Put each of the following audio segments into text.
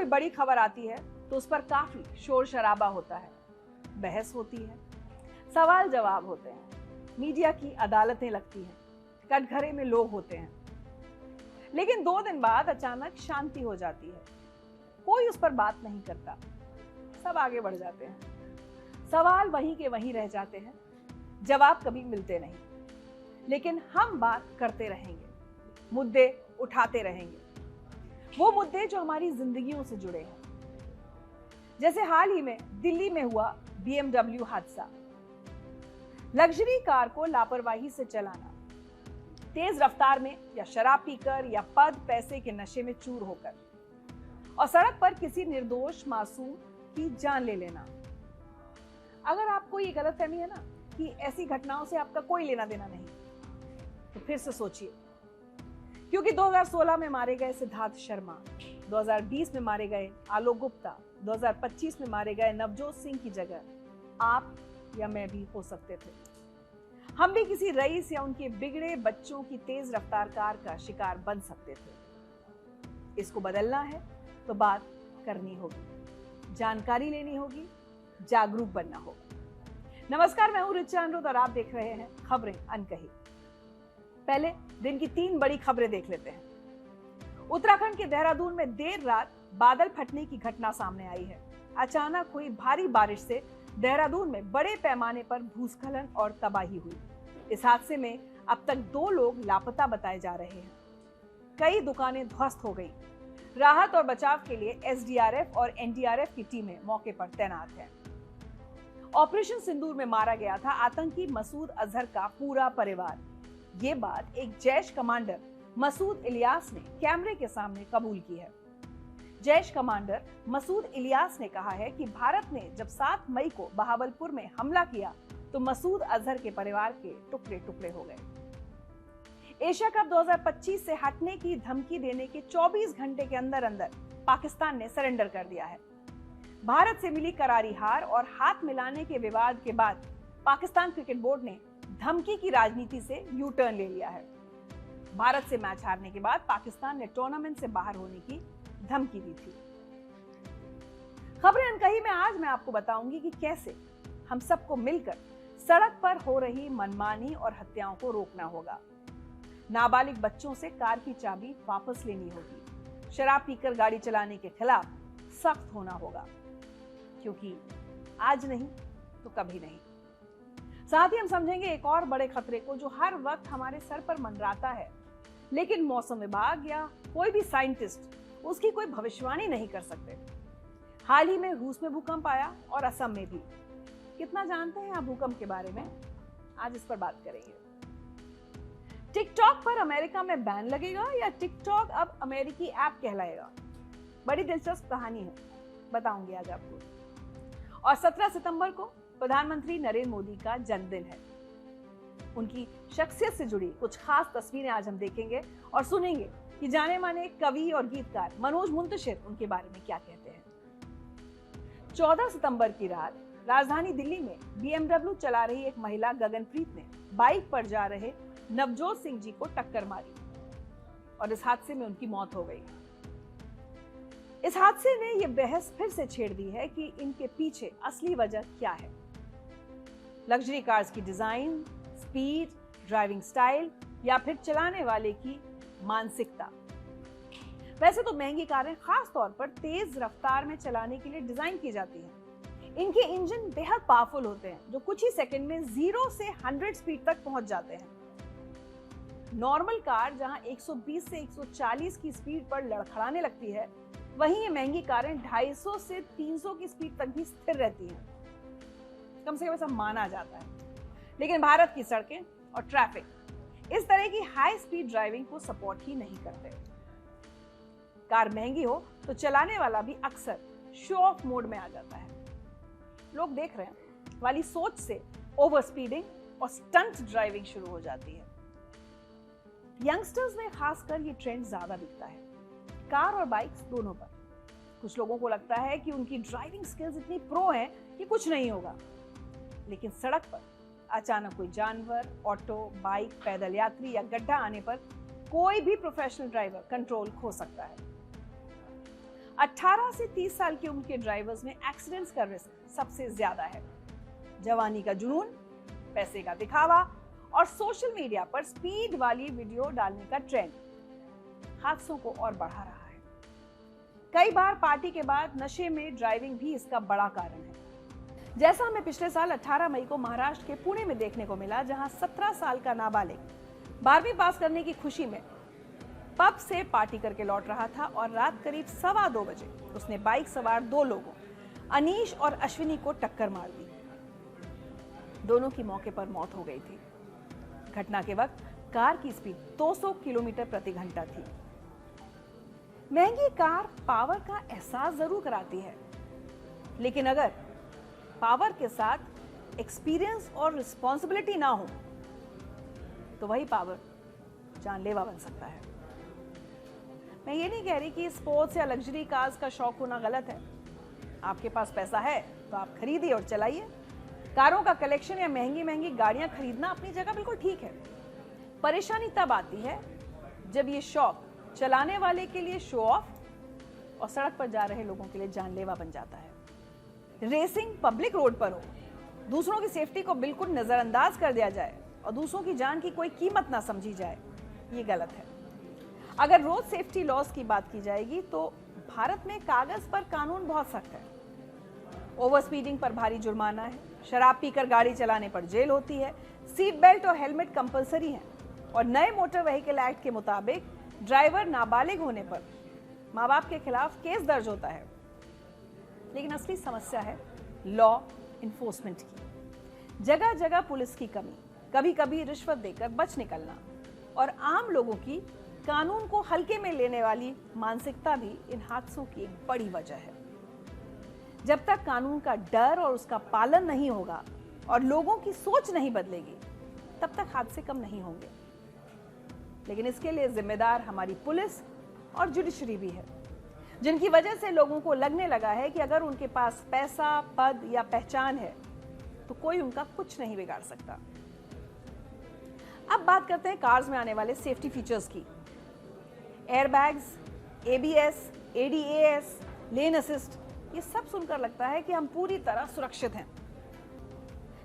बड़ी खबर आती है तो उस पर काफी शोर शराबा होता है, बहस होती है, सवाल जवाब होते हैं, मीडिया की अदालतें लगती हैं, कटघरे में लोग होते हैं। लेकिन 2 दिन बाद अचानक शांति हो जाती है, कोई उस पर बात नहीं करता, सब आगे बढ़ जाते हैं। सवाल वहीं के वहीं रह जाते हैं, जवाब कभी मिलते नहीं। लेकिन हम बात करते रहेंगे, मुद्दे उठाते रहेंगे, वो मुद्दे जो हमारी जिंदगियों से जुड़े हैं। जैसे हाल ही में दिल्ली में हुआ BMW हादसा। लग्जरी कार को लापरवाही से चलाना, तेज रफ्तार में या शराब पीकर या पद पैसे के नशे में चूर होकर, और सड़क पर किसी निर्दोष मासूम की जान ले लेना। अगर आपको ये गलतफहमी है ना कि ऐसी घटनाओं से आपका कोई लेना देना नहीं, तो फिर से सोचिए, क्योंकि 2016 में मारे गए सिद्धार्थ शर्मा, 2020 में मारे गए आलोक गुप्ता, 2025 में मारे गए नवजोत सिंह की जगह आप या मैं भी हो सकते थे। हम भी किसी रईस या उनके बिगड़े बच्चों की तेज रफ्तार कार का शिकार बन सकते थे। इसको बदलना है तो बात करनी होगी, जानकारी लेनी होगी, जागरूक बनना होगा। नमस्कार, मैं हूं रिचा अनिरुद्ध और आप देख रहे हैं खबरें अनकही। पहले दिन की 3 बड़ी खबरें देख लेते हैं। उत्तराखंड के देहरादून में देर रात बादल फटने की घटना सामने आई है। अचानक हुई भारी बारिश से देहरादून में बड़े पैमाने पर भूस्खलन और तबाही हुई। इस हादसे में अब तक 2 लोग लापता बताए जा रहे हैं। कई दुकानें ध्वस्त हो गई। राहत और बचाव के लिए SDRF और NDRF की टीमें मौके पर तैनात हैं। ऑपरेशन सिंदूर में मारा गया था आतंकी मसूद अजहर का पूरा परिवार। ये बात एक जैश कमांडर मसूद इलियास ने कैमरे के सामने कबूल की है। जैश कमांडर मसूद इलियास ने कहा है कि भारत ने जब 7 मई को बहावलपुर में हमला किया तो मसूद अजहर के परिवार के टुकड़े टुकड़े हो गए। एशिया कप 2025 से हटने की धमकी देने के 24 घंटे के अंदर अंदर पाकिस्तान ने सरेंडर कर दिया है। भारत से मिली करारी हार और हाथ मिलाने के विवाद के बाद पाकिस्तान क्रिकेट बोर्ड ने धमकी की राजनीति से यू टर्न ले लिया है। भारत से मैच हारने के बाद पाकिस्तान ने टूर्नामेंट से बाहर होने की धमकी दी थी। खबरें अनकही में आज मैं आपको बताऊंगी कि कैसे हम सबको मिलकर सड़क पर हो रही मनमानी और हत्याओं को रोकना होगा। नाबालिग बच्चों से कार की चाबी वापस लेनी होगी। शराब पीकर गाड़ी चलाने के खिलाफ सख्त होना होगा, क्योंकि आज नहीं तो कभी नहीं। साथ ही हम समझेंगे एक और बड़े खतरे को जो हर वक्त हमारे सर पर मंडराता है, लेकिन मौसम विभाग या कोई भी साइंटिस्ट उसकी कोई भविष्यवाणी नहीं कर सकते। हाल ही में रूस में भूकंप आया और असम में भी। कितना जानते हैं आप भूकंप के बारे में? आज इस पर बात करेंगे। टिकटॉक पर अमेरिका में बैन लगेगा या टिकटॉक अब अमेरिकी ऐप कहलाएगा? बड़ी दिलचस्प कहानी है, बताऊंगी आज आपको। और 17 सितंबर को प्रधानमंत्री नरेंद्र मोदी का जन्मदिन है। उनकी शख्सियत से जुड़ी कुछ खास तस्वीरें आज हम देखेंगे और सुनेंगे कि जाने माने कवि और गीतकार मनोज मुंतशिर उनके बारे में क्या कहते हैं। 14 सितंबर की रात राजधानी दिल्ली में BMW चला रही एक महिला गगनप्रीत ने बाइक पर जा रहे नवजोत सिंह जी को टक्कर मारी और इस हादसे में उनकी मौत हो गई। इस हादसे ने यह बहस फिर से छेड़ दी है कि इनके पीछे असली वजह क्या है। लग्जरी कार्स की डिजाइन, स्पीड, ड्राइविंग स्टाइल या फिर चलाने वाले की मानसिकता। वैसे तो महंगी कारें खास तौर पर तेज रफ्तार में चलाने के लिए डिजाइन की जाती हैं। इनके इंजन बेहद पावरफुल होते हैं जो कुछ ही सेकंड में 0 से 100 स्पीड तक पहुंच जाते हैं। नॉर्मल कार जहां 120 से 140 की स्पीड पर लड़खड़ाने लगती है, वहीं ये महंगी कारें 250 से 300 की स्पीड तक भी स्थिर रहती हैं, कम से कम ऐसा माना जाता है। लेकिन भारत की सड़कें और ट्रैफिक इस तरह की हाई स्पीड ड्राइविंग को सपोर्ट ही नहीं करते। कार महंगी हो तो चलाने वाला भी अक्सर शो ऑफ मोड में आ जाता है। लोग देख रहे हैं वाली सोच से ओवर स्पीडिंग और स्टंट ड्राइविंग शुरू हो जाती है। यंगस्टर्स में खासकर ये ट्रेंड ज्यादा दिखता है, कार और बाइक्स दोनों पर। कुछ लोगों को लगता है कि उनकी ड्राइविंग स्किल्स इतनी प्रो हैं कि कुछ नहीं होगा, लेकिन सड़क पर अचानक कोई जानवर, ऑटो, बाइक, पैदल यात्री या गड्ढा आने पर कोई भी प्रोफेशनल ड्राइवर कंट्रोल खो सकता है। 18 से 30 साल की उम्र के ड्राइवर्स में एक्सीडेंट्स का रिस्क सबसे ज्यादा है। जवानी का जुनून, पैसे का दिखावा और सोशल मीडिया पर स्पीड वाली वीडियो डालने का ट्रेंड हादसों को और बढ़ा रहा है। कई बार पार्टी के बाद नशे में ड्राइविंग भी इसका बड़ा कारण है। जैसा हमें पिछले साल 18 मई को महाराष्ट्र के पुणे में देखने को मिला, जहां 17 साल का नाबालिग 12वीं पास करने की खुशी में पब से पार्टी करके लौट रहा था और रात करीब 2:15 बजे उसने बाइक सवार 2 लोगों अनीश और अश्विनी को टक्कर मार दी। दोनों की मौके पर मौत हो गई थी। घटना के वक्त कार की स्पीड 200 किलोमीटर प्रति घंटा थी। महंगी कार पावर का एहसास जरूर कराती है, लेकिन अगर पावर के साथ एक्सपीरियंस और रिस्पॉन्सिबिलिटी ना हो तो वही पावर जानलेवा बन सकता है। मैं ये नहीं कह रही कि स्पोर्ट्स या लग्जरी कार्स का शौक होना गलत है। आपके पास पैसा है तो आप खरीदिए और चलाइए। कारों का कलेक्शन या महंगी महंगी गाड़ियां खरीदना अपनी जगह बिल्कुल ठीक है। परेशानी तब आती है जब ये शौक चलाने वाले के लिए शो ऑफ और सड़क पर जा रहे लोगों के लिए जानलेवा बन जाता है। रेसिंग पब्लिक रोड पर हो, दूसरों की सेफ्टी को बिल्कुल नजरअंदाज कर दिया जाए और दूसरों की जान की कोई कीमत ना समझी जाए, ये गलत है। अगर रोड सेफ्टी लॉज की बात की जाएगी तो भारत में कागज पर कानून बहुत सख्त है। ओवर स्पीडिंग पर भारी जुर्माना है, शराब पीकर गाड़ी चलाने पर जेल होती है, सीट बेल्ट और हेलमेट कंपलसरी है और नए मोटर व्हीकल एक्ट के मुताबिक ड्राइवर नाबालिग होने पर माँ बाप के खिलाफ केस दर्ज होता है। लेकिन असली समस्या है लॉ इन्फोर्समेंट की। जगह जगह पुलिस की कमी, कभी कभी रिश्वत देकर बच निकलना और आम लोगों की कानून को हल्के में लेने वाली मानसिकता भी इन हादसों की एक बड़ी वजह है। जब तक कानून का डर और उसका पालन नहीं होगा और लोगों की सोच नहीं बदलेगी, तब तक हादसे कम नहीं होंगे। लेकिन इसके लिए जिम्मेदार हमारी पुलिस और जुडिशरी भी है, जिनकी वजह से लोगों को लगने लगा है कि अगर उनके पास पैसा, पद या पहचान है तो कोई उनका कुछ नहीं बिगाड़ सकता। अब बात करते हैं कार्स में आने वाले सेफ्टी फीचर्स की। एयरबैग्स, ABS, ADAS, लेन असिस्ट, ये सब सुनकर लगता है कि हम पूरी तरह सुरक्षित हैं।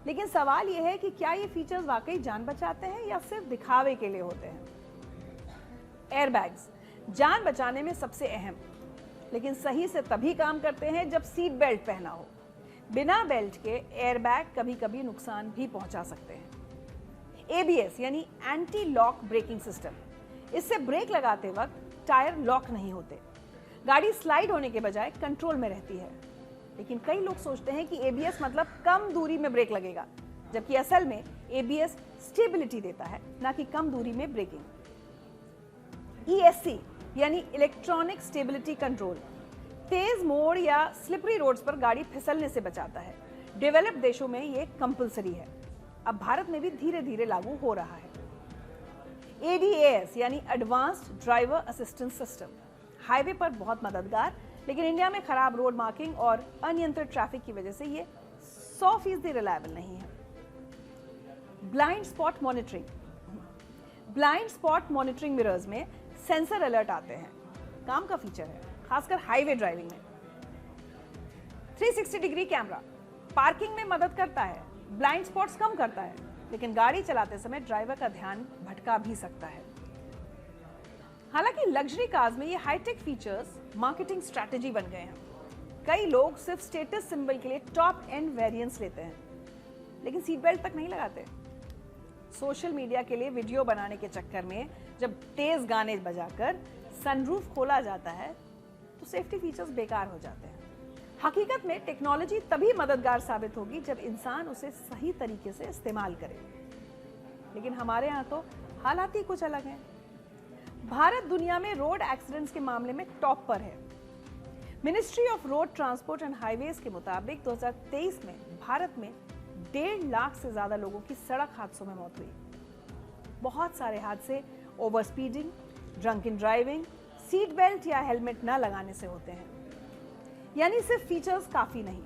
लेकिन सवाल यह है कि क्या ये फीचर्स वाकई जान बचाते हैं या सिर्फ दिखावे के लिए होते हैं। एयरबैग्स जान बचाने में सबसे अहम, लेकिन सही से तभी काम करते हैं जब सीट बेल्ट पहना हो। बिना बेल्ट के एयरबैग कभी कभी नुकसान भी पहुंचा सकते हैं। ABS यानी एंटी लॉक ब्रेकिंग सिस्टम, इससे ब्रेक लगाते वक्त टायर लॉक नहीं होते, गाड़ी स्लाइड होने के बजाय कंट्रोल में रहती है। लेकिन कई लोग सोचते हैं कि ABS मतलब कम दूरी में ब्रेक लगेगा, जबकि असल में ABS स्टेबिलिटी देता है, ना कि कम दूरी में ब्रेकिंग। ESC यानी इलेक्ट्रॉनिक स्टेबिलिटी कंट्रोल, तेज मोड़ या स्लिपरी रोड्स पर गाड़ी फिसलने से बचाता है। डेवलप्ड देशों में ये कंपलसरी है, अब भारत में भी धीरे धीरे लागू हो रहा है। ADAS यानी advanced driver assistance system, highway पर बहुत मददगार, लेकिन इंडिया में खराब रोड मार्किंग और अनियंत्रित ट्रैफिक की वजह से ये 100% रिलायबल नहीं है। Blind spot monitoring, blind spot monitoring mirrors में सेंसर अलर्ट आते हैं, काम का फीचर है, खासकर हाईवे ड्राइविंग में। 360 डिग्री कैमरा पार्किंग में मदद करता है, ब्लाइंड स्पॉट्स कम करता है, लेकिन गाड़ी चलाते समय ड्राइवर का ध्यान भटका भी सकता है। हालांकि लग्जरी कार्स में ये हाईटेक फीचर्स मार्केटिंग स्ट्रैटेजी बन गए हैं। कई लोग सिर्फ स्टेटस सिंबल के लिए टॉप एंड वेरिएंट्स लेते हैं, लेकिन सीट बेल्ट तक नहीं लगाते। सोशल मीडिया के लिए वीडियो बनाने के चक्कर में जब तेज गाने बजाकर सनरूफ खोला जाता है तो सेफ्टी फीचर्स बेकार हो जाते हैं। हकीकत में टेक्नोलॉजी तभी मददगार साबित होगी जब इंसान उसे सही तरीके से इस्तेमाल करे, लेकिन हमारे यहाँ तो हालात ही कुछ अलग हैं। भारत दुनिया में रोड एक्सीडेंट्स के मामले में टॉप पर है। Ministry of road transport and highways के मुताबिक 2023 में भारत में 1.5 लाख से ज्यादा लोगों की सड़क हादसों में मौत हुई। बहुत सारे हादसे over speeding, drunken driving, seat belt या हेलमेट न लगाने से होते हैं। यानी सिर्फ फीचर्स काफी नहीं,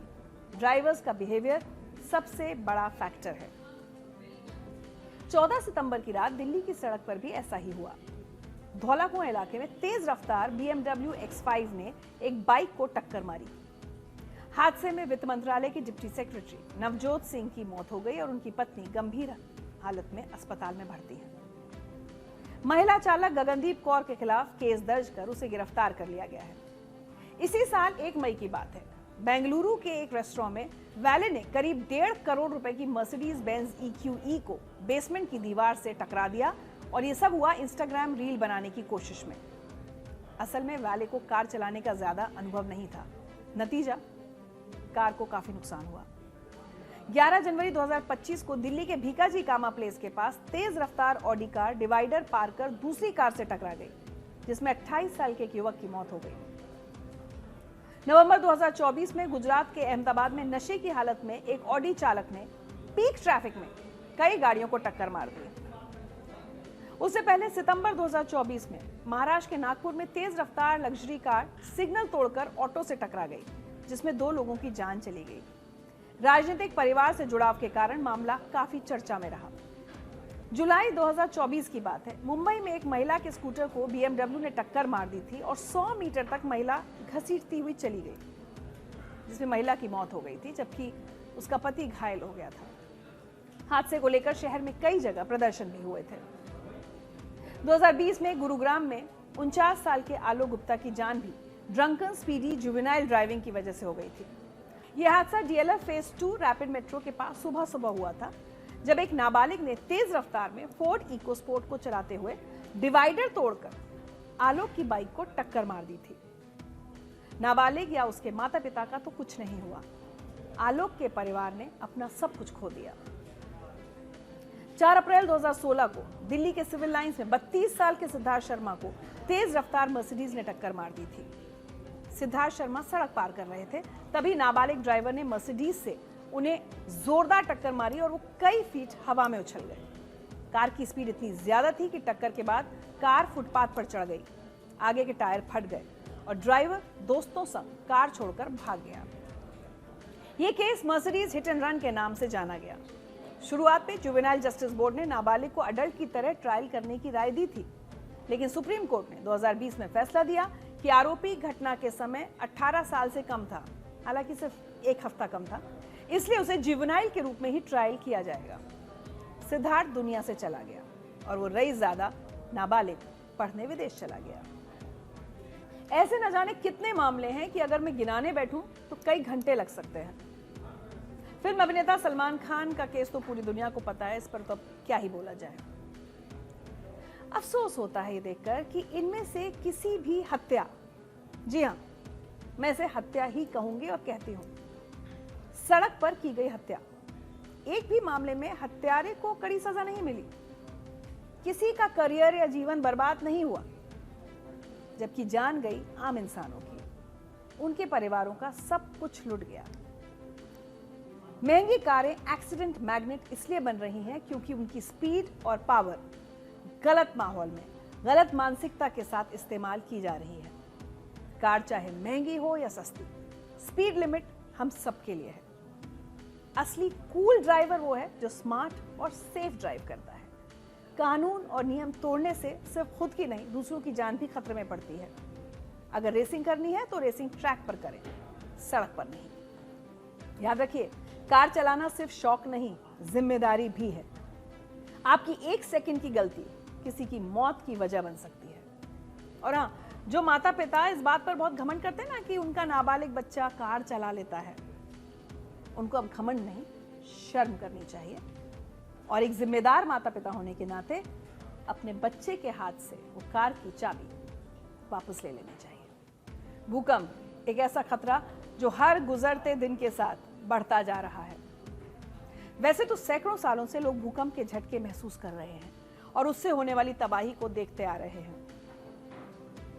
ड्राइवर्स का बिहेवियर सबसे बड़ा फैक्टर है। 14 सितंबर की रात दिल्ली की सड़क पर भी ऐसा ही हुआ। धौलाकुआं इलाके में तेज रफ्तार BMW X5 ने एक बाइक को टक्कर मारी। हादसे में वित्त मंत्रालय के डिप्टी सेक्रेटरी नवजोत सिंह की मौत हो गई और उनकी पत्नी गंभीर हालत में अस्पताल में भर्ती है। महिला चालक गगनदीप कौर के खिलाफ केस दर्ज कर उसे गिरफ्तार कर लिया गया है। इसी साल 1 मई की बात है, बेंगलुरु के एक रेस्टोरेंट में वैले ने करीब 1.5 करोड़ रुपए की मर्सिडीज बेंज EQE को बेसमेंट की दीवार से टकरा दिया और ये सब हुआ इंस्टाग्राम रील बनाने की कोशिश में। असल में वैले को कार चलाने का ज्यादा अनुभव नहीं था। नतीजा, कार को काफी नुकसान हुआ। 11 जनवरी 2025 को दिल्ली के भीकाजी कामा प्लेस के पास तेज रफ्तार ऑडी कार डिवाइडर पार कर दूसरी कार से टकरा गई, जिसमें 28 साल के एक युवक की मौत हो गई। नवंबर 2024 में गुजरात के अहमदाबाद में नशे की हालत में एक ऑडी चालक ने पीक ट्रैफिक में कई गाड़ियों को टक्कर मार दी। उससे पहले सितंबर 2024 में महाराष्ट्र के नागपुर में तेज रफ्तार लग्जरी कार सिग्नल तोड़कर ऑटो से टकरा गई, जिसमें 2 लोगों की जान चली गई। राजनीतिक परिवार से जुड़ाव के कारण मामला काफी चर्चा में रहा। जुलाई 2024 की बात है, मुंबई में एक महिला के स्कूटर को BMW ने टक्कर मार दी थी और 100 मीटर तक महिला घसीटती हुई चली गई, जिसमें महिला की मौत हो गई थी, जबकि उसका पति घायल हो गया था। हादसे को लेकर शहर में कई जगह प्रदर्शन भी हुए थे। 2020 में गुरुग्राम में 49 साल के आलोक गुप्ता की जान भी ड्रंकन स्पीडी जुवेनाइल ड्राइविंग की वजह से हो गई थी। यह हादसा DLF फेज 2 रैपिड मेट्रो के पास सुबह हुआ था, जब एक नाबालिग ने तेज रफ्तार में फोर्ड इकोस्पोर्ट को चलाते हुए डिवाइडर तोड़कर आलोक की बाइक को टक्कर मार दी थी। नाबालिग या उसके माता पिता का तो कुछ नहीं हुआ। आलोक के परिवार ने अपना सब कुछ खो दिया। 4 अप्रैल 2016 को दिल्ली के सिविल लाइंस में 32 साल के सिद्धार्थ शर्मा को तेज रफ्तार मर्सिडीज ने टक्कर मार दी थी। सिद्धार्थ शर्मा सड़क पार कर रहे थे, तभी नाबालिग ड्राइवर ने मर्सिडीज से उन्हें जोरदार टक्कर मारी और वो कई फीट हवा में उछल गए। कार की स्पीड इतनी ज्यादा थी कि टक्कर के बाद कार फुटपाथ पर चढ़ गई, आगे के टायर फट गए और ड्राइवर दोस्तों संग कार छोड़कर भाग गया। ये case Mercedes hit and run के नाम से जाना गया। शुरुआत में जुवेनाइल जस्टिस बोर्ड ने नाबालिग को अडल्ट की तरह ट्रायल करने की राय दी थी, लेकिन सुप्रीम कोर्ट ने 2020 में फैसला दिया कि आरोपी घटना के समय 18 साल से कम था, हालांकि सिर्फ 1 हफ्ता कम था, इसलिए उसे जुवेनाइल के रूप में ही ट्रायल किया जाएगा। सिद्धार्थ दुनिया से चला गया और वो रईसज़ादा नाबालिग पढ़ने विदेश चला गया। ऐसे न जाने कितने मामले हैं कि अगर मैं गिनाने बैठूं तो कई घंटे लग सकते हैं। फिल्म अभिनेता सलमान खान का केस तो पूरी दुनिया को पता है, इस पर तो अब क्या ही बोला जाए। अफसोस होता है ये देखकर कि इनमें से किसी भी हत्या, जी हाँ, मैं इसे हत्या ही कहूंगी और कहती हूं, सड़क पर की गई हत्या, एक भी मामले में हत्यारे को कड़ी सजा नहीं मिली, किसी का करियर या जीवन बर्बाद नहीं हुआ, जबकि जान गई आम इंसानों की, उनके परिवारों का सब कुछ लुट गया। महंगी कारें एक्सीडेंट मैग्नेट इसलिए बन रही हैं क्योंकि उनकी स्पीड और पावर गलत माहौल में गलत मानसिकता के साथ इस्तेमाल की जा रही है। कार चाहे महंगी हो या सस्ती, स्पीड लिमिट हम सबके लिए है। असली कूल ड्राइवर वो है जो स्मार्ट और सेफ ड्राइव करता है। कानून और नियम तोड़ने से सिर्फ खुद की नहीं, दूसरों की जान भी खतरे में पड़ती है। अगर रेसिंग करनी है तो रेसिंग ट्रैक पर करें, सड़क पर नहीं। याद रखिए, कार चलाना सिर्फ शौक नहीं, जिम्मेदारी भी है। आपकी 1 सेकंड की गलती किसी की मौत की वजह बन सकती है। और हाँ, जो माता पिता इस बात पर बहुत घमंड करते हैं ना कि उनका नाबालिग बच्चा कार चला लेता है, उनको अब घमंड नहीं, शर्म करनी चाहिए और एक जिम्मेदार माता पिता होने के नाते अपने बच्चे के हाथ से वो कार की चाबी वापस ले लेनी चाहिए। भूकंप एक ऐसा खतरा जो हर गुजरते दिन के साथ बढ़ता जा रहा है। वैसे तो सैकड़ों सालों से लोग भूकंप के झटके महसूस कर रहे हैं और उससे होने वाली तबाही को देखते आ रहे हैं,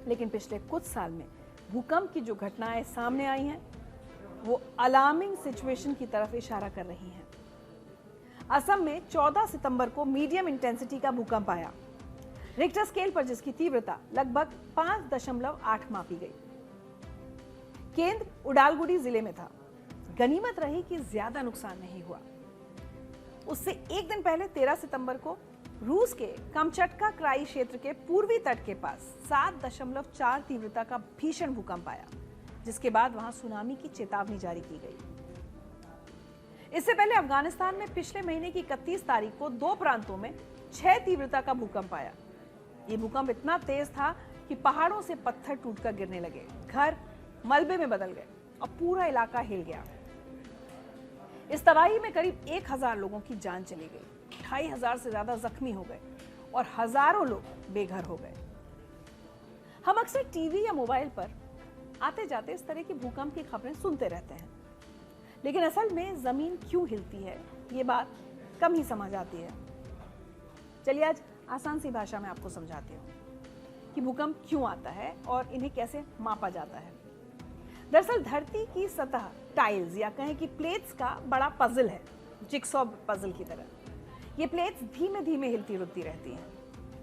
लेकिन पिछले कुछ साल में भूकंप की जो घटनाएं सामने आई हैं वो अलार्मिंग सिचुएशन की तरफ इशारा कर रही हैं। असम में 14 सितंबर को मीडियम इंटेंसिटी का भूकंप आया, रिक्टर स्केल पर जिसकी तीव्रता लगभग 5.8 मापी गई। केंद्र उडालगुडी जिले में था। गनीमत रही कि ज्यादा नुकसान नहीं हुआ। उससे एक दिन पहले 13 सितंबर को रूस के कामचटका क्राई क्षेत्र के पूर्वी तट के पास 7.4 तीव्रता का भीषण भूकंप आया, जिसके बाद वहां सुनामी की चेतावनी जारी की गई। इससे पहले अफगानिस्तान में पिछले महीने की 31 तारीख को 2 प्रांतों में 6 तीव्रता का भूकंप आया। ये भूकंप इतना तेज था कि पहाड़ों से पत्थर टूटकर गिरने लगे, घर मलबे में बदल गए और पूरा इलाका हिल गया। इस तबाही में करीब 1000 लोगों की जान चली गई, 2500 से ज्यादा जख्मी हो गए और हजारों लोग बेघर हो गए। हम अक्सर टीवी या मोबाइल पर आते जाते इस तरह की भूकंप की खबरें सुनते रहते हैं, लेकिन असल में जमीन क्यों हिलती है ये बात कम ही समझ आती है। चलिए आज आसान सी भाषा में आपको समझाती हूँ कि भूकंप क्यों आता है और इन्हें कैसे मापा जाता है। दरअसल धरती की सतह टाइल्स या कहें कि प्लेट्स का बड़ा पजल है, जिक्सॉ पजल की तरह। ये प्लेट्स धीमे धीमे हिलती रुकती रहती हैं,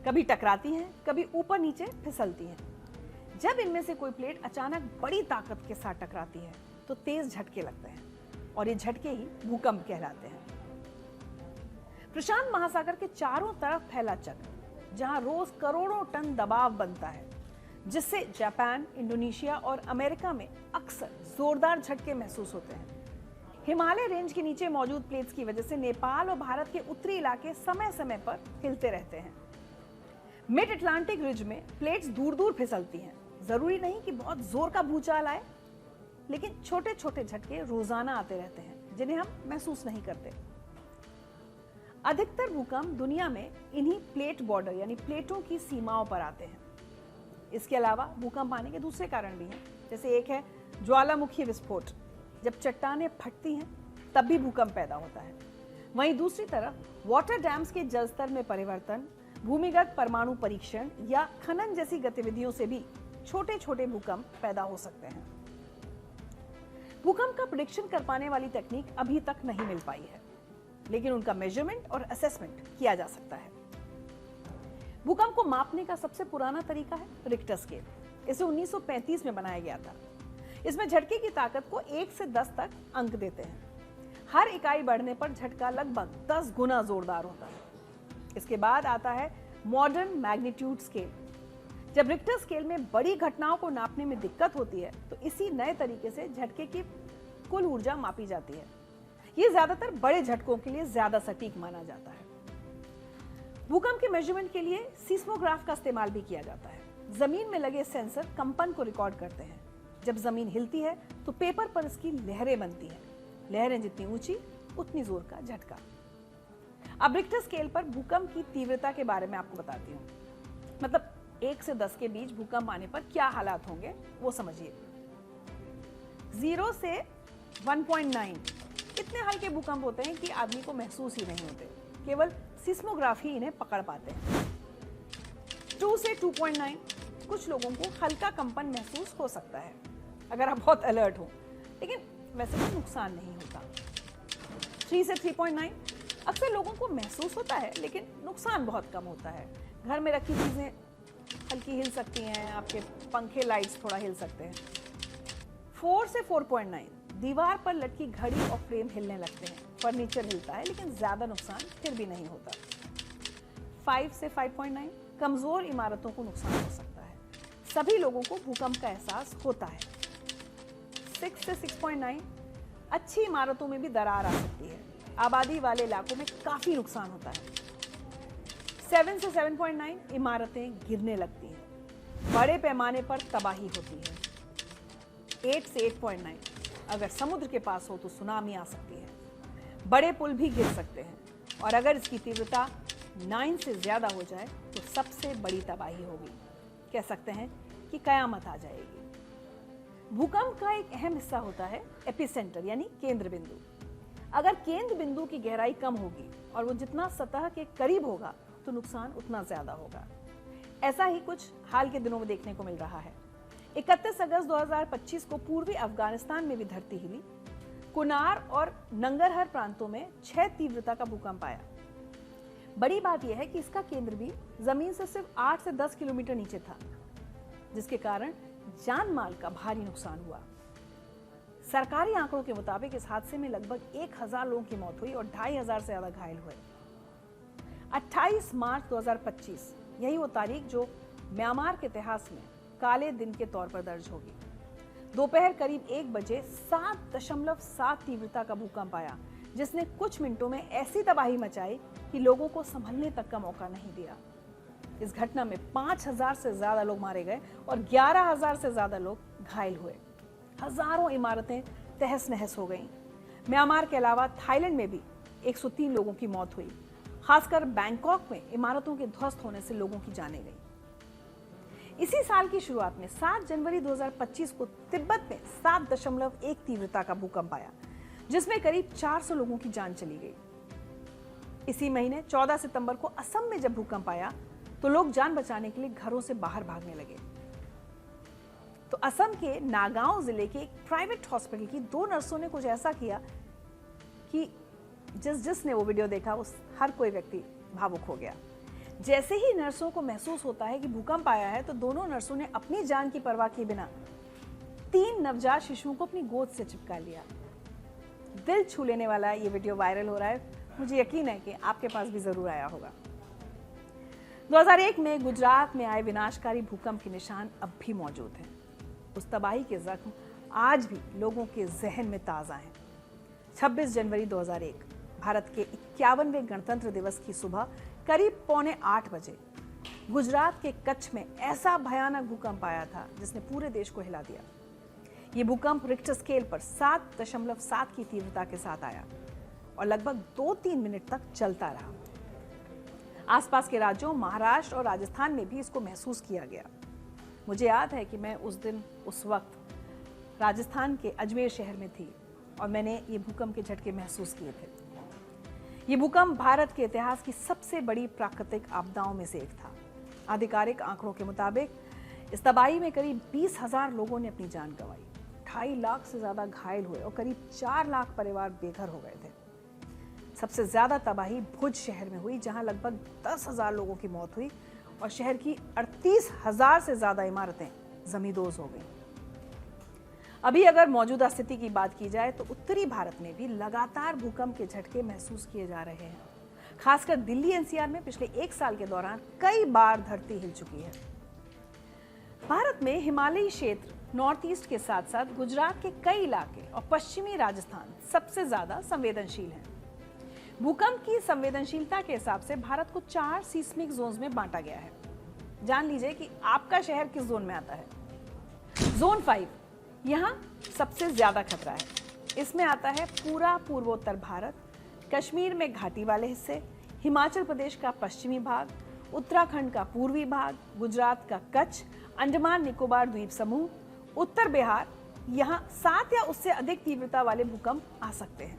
कभी टकराती हैं, कभी ऊपर नीचे फिसलती हैं। जब इनमें से कोई प्लेट अचानक बड़ी ताकत के साथ टकराती है तो तेज झटके लगते हैं और ये झटके ही भूकंप कहलाते हैं। प्रशांत महासागर के चारों तरफ फैला चक्र, जहां रोज करोड़ों टन दबाव बनता है, जिससे जापान, इंडोनेशिया और अमेरिका में अक्सर जोरदार झटके महसूस होते हैं। हिमालय रेंज के नीचे मौजूद प्लेट्स की वजह से नेपाल और भारत के उत्तरी इलाके समय समय पर हिलते रहते हैं। मिड अटलांटिक रिज में प्लेट्स दूर दूर फिसलती हैं। जरूरी नहीं कि बहुत जोर का भूचाल आए, लेकिन छोटे छोटे झटके रोजाना आते रहते हैं जिन्हें हम महसूस नहीं करते। अधिकतर भूकंप दुनिया में इन्हीं प्लेट बॉर्डर यानी प्लेटों की सीमाओं पर आते हैं। इसके अलावा भूकंप आने के दूसरे कारण भी हैं, जैसे एक है ज्वालामुखी विस्फोट। जब चट्टानें फटती हैं तब भी भूकंप पैदा होता है। वहीं दूसरी तरफ वाटर डैम्स के जलस्तर में परिवर्तन, भूमिगत परमाणु परीक्षण या खनन जैसी गतिविधियों से भी छोटे छोटे भूकंप पैदा हो सकते हैं। भूकंप का प्रेडिक्शन कर पाने वाली तकनीक अभी तक नहीं मिल पाई है, लेकिन उनका मेजरमेंट और असेसमेंट किया जा सकता है। भूकंप को मापने का सबसे पुराना तरीका है रिक्टर स्केल। इसे 1935 में बनाया गया था। इसमें झटके की ताकत को 1 से 10 तक अंक देते हैं। हर इकाई बढ़ने पर झटका लगभग 10 गुना जोरदार होता है। इसके बाद आता है मॉडर्न मैग्नीट्यूड स्केल। जब रिक्टर स्केल में बड़ी घटनाओं को नापने में दिक्कत होती है तो इसी नए तरीके से झटके की कुल ऊर्जा मापी जाती है। ये ज्यादातर बड़े झटकों के लिए ज्यादा सटीक माना जाता है। भूकंप के मेजरमेंट के लिए सीस्मोग्राफ का इस्तेमाल भी किया जाता है। जमीन में लगे सेंसर कंपन को रिकॉर्ड करते हैं। जब जमीन हिलती है तो पेपर पर इसकी लहरें बनती हैं। लहरें जितनी ऊंची उतनी जोर का झटका। अब रिक्टर स्केल पर भूकंप की तीव्रता के बारे में आपको बताती हूँ। मतलब 1 से 10 के बीच भूकंप आने पर क्या हालात होंगे वो समझिए। 0 से 1.9 इतने हल्के भूकंप होते हैं कि आदमी को महसूस ही नहीं होते। केवल सिस्मोग्राफ ही इन्हें पकड़ पाते हैं। 2 से 2.9 कुछ लोगों को हल्का कंपन महसूस हो सकता है अगर आप बहुत अलर्ट हो, लेकिन वैसे कोई नुकसान नहीं होता। 3 से 3.9 अक्सर लोगों को महसूस होता है, लेकिन नुकसान बहुत कम होता है। घर में रखी चीजें हल्की हिल सकती हैं, आपके पंखे लाइट्स थोड़ा हिल सकते हैं। 4 से 4.9 दीवार पर लटकी घड़ी और फ्रेम हिलने लगते हैं। फर्नीचर हिलता है, लेकिन ज्यादा नुकसान फिर भी नहीं होता। 5 से 5.9 कमजोर इमारतों को नुकसान हो सकता है। सभी लोगों को भूकंप का एहसास होता है। 6 से 6.9 अच्छी इमारतों में भी दरार आ सकती है। आबादी वाले इलाकों में काफी नुकसान होता है। 7 से 7.9 इमारतें गिरने लगती हैं। बड़े पैमाने पर तबाही होती है। 8 से 8.9 अगर समुद्र के पास हो तो सुनामी आ सकती है। बड़े पुल भी गिर सकते हैं, और अगर इसकी तीव्रता 9 से ज्यादा हो जाए तो सबसे बड़ी तबाही होगी। कह सकते हैं कि कयामत आ जाएगी। भूकंप का एक अहम हिस्सा होता है एपिसेंटर यानी केंद्र बिंदु। अगर केंद्र बिंदु की गहराई कम होगी और वो जितना सतह के करीब होगा तो नुकसान उतना ज्यादा होगा। ऐसा ही कुछ हाल के दिनों में देखने को मिल रहा है। 31 अगस्त 2025 को पूर्वी अफगानिस्तान में भी धरती हिली। कुनार और नंगरहर प्रांतों में 6 तीव्रता का भूकंप आया। बड़ी बात यह है कि इसका केंद्र भी जमीन से सिर्फ 8 से 10 किलोमीटर नीचे था, जिसके कारण जान माल का भारी नुकसान हुआ। सरकारी आंकड़ों के मुताबिक इस हादसे में लगभग 1000 लोगों की मौत हुई और 2500 से ज्यादा घायल हुए। 28 मार्च 2025 यही वो तारीख जो म्यांमार के इतिहास में काले दिन के तौर पर दर्ज होगी। दोपहर करीब 1 बजे 7.7 तीव्रता का भूकंप आया, जिसने कुछ मिनटों में ऐसी तबाही मचाई कि लोगों को संभलने तक का मौका नहीं दिया। इस घटना में 5,000 से ज्यादा लोग मारे गए और 11,000 से ज्यादा लोग घायल हुए। हजारों इमारतें तहस नहस हो गईं। म्यांमार के अलावा थाईलैंड में भी 103 लोगों की मौत हुई। खासकर बैंकॉक में इमारतों के ध्वस्त होने से लोगों की जानें गई। इसी साल की शुरुआत में 7 जनवरी 2025 को तिब्बत में 7.1 तीव्रता का भूकंप आया, जिसमें करीब 400 लोगों की जान चली गई। इसी महीने 14 सितंबर को असम में जब भूकंप आया तो लोग जान बचाने के लिए घरों से बाहर भागने लगे। तो असम के नागांव जिले के एक प्राइवेट हॉस्पिटल की 2 नर्सों ने कुछ ऐसा किया कि जिसने वो वीडियो देखा उस हर कोई व्यक्ति भावुक हो गया। जैसे ही नर्सों को महसूस होता है कि भूकंप आया है तो दोनों नर्सों ने अपनी जान की परवाह किए बिना 3 नवजात शिशुओं को अपनी गोद से चिपका लिया। दिल छू लेने वाला ये वीडियो वायरल हो रहा है। मुझे यकीन है कि आपके पास भी जरूर आया होगा। 2001 में गुजरात में आए विनाशकारी भूकंप के निशान अब भी मौजूद हैं। उस तबाही के जख्म आज भी लोगों के जहन में ताज़ा हैं। 26 जनवरी 2001 भारत के 51वें गणतंत्र दिवस की सुबह करीब 7:45 बजे गुजरात के कच्छ में ऐसा भयानक भूकंप आया था जिसने पूरे देश को हिला दिया। ये भूकंप रिक्टर स्केल पर 7.7 की तीव्रता के साथ आया और लगभग 2-3 मिनट तक चलता रहा। आसपास के राज्यों महाराष्ट्र और राजस्थान में भी इसको महसूस किया गया। मुझे याद है कि मैं उस वक्त राजस्थान के अजमेर शहर में थी और मैंने ये भूकंप के झटके महसूस किए थे। ये भूकंप भारत के इतिहास की सबसे बड़ी प्राकृतिक आपदाओं में से एक था। आधिकारिक आंकड़ों के मुताबिक इस तबाही में करीब 20,000 लोगों ने अपनी जान गंवाई, 2.5 लाख से ज्यादा घायल हुए और करीब 4 लाख परिवार बेघर हो गए थे। सबसे ज्यादा तबाही भुज शहर में हुई, जहां लगभग 10,000 लोगों की मौत हुई और शहर की 38,000 से ज्यादा इमारतें जमींदोज हो गईं। अभी अगर मौजूदा स्थिति की बात की जाए तो उत्तरी भारत में भी लगातार भूकंप के झटके महसूस किए जा रहे हैं। खासकर दिल्ली एनसीआर में पिछले 1 साल के दौरान कई बार धरती हिल चुकी है। भारत में हिमालयी क्षेत्र नॉर्थ ईस्ट के साथ साथ गुजरात के कई इलाके और पश्चिमी राजस्थान सबसे ज्यादा संवेदनशील हैं। भूकंप की संवेदनशीलता के हिसाब से भारत को 4 सीस्मिक जोन्स में बांटा गया है। जान लीजिए कि आपका शहर किस जोन में आता है। जोन 5 यहाँ सबसे ज्यादा खतरा है। इसमें आता है पूरा पूर्वोत्तर भारत, कश्मीर में घाटी वाले हिस्से, हिमाचल प्रदेश का पश्चिमी भाग, उत्तराखंड का पूर्वी भाग, गुजरात का कच्छ, अंडमान निकोबार द्वीप समूह, उत्तर बिहार। यहाँ 7 या उससे अधिक तीव्रता वाले भूकंप आ सकते हैं।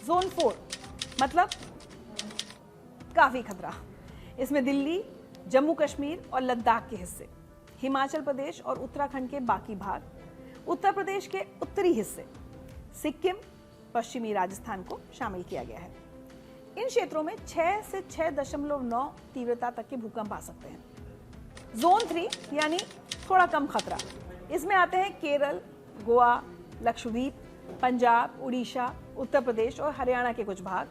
जोन 4 मतलब काफी खतरा। इसमें दिल्ली, जम्मू कश्मीर और लद्दाख के हिस्से, हिमाचल प्रदेश और उत्तराखंड के बाकी भाग, उत्तर प्रदेश के उत्तरी हिस्से, सिक्किम, पश्चिमी राजस्थान को शामिल किया गया है। इन क्षेत्रों में 6 से 6.9 तीव्रता तक के भूकंप आ सकते हैं। जोन 3 यानी थोड़ा कम खतरा। इसमें आते हैं केरल, गोवा, लक्षद्वीप, पंजाब, उड़ीसा, उत्तर प्रदेश और हरियाणा के कुछ भाग,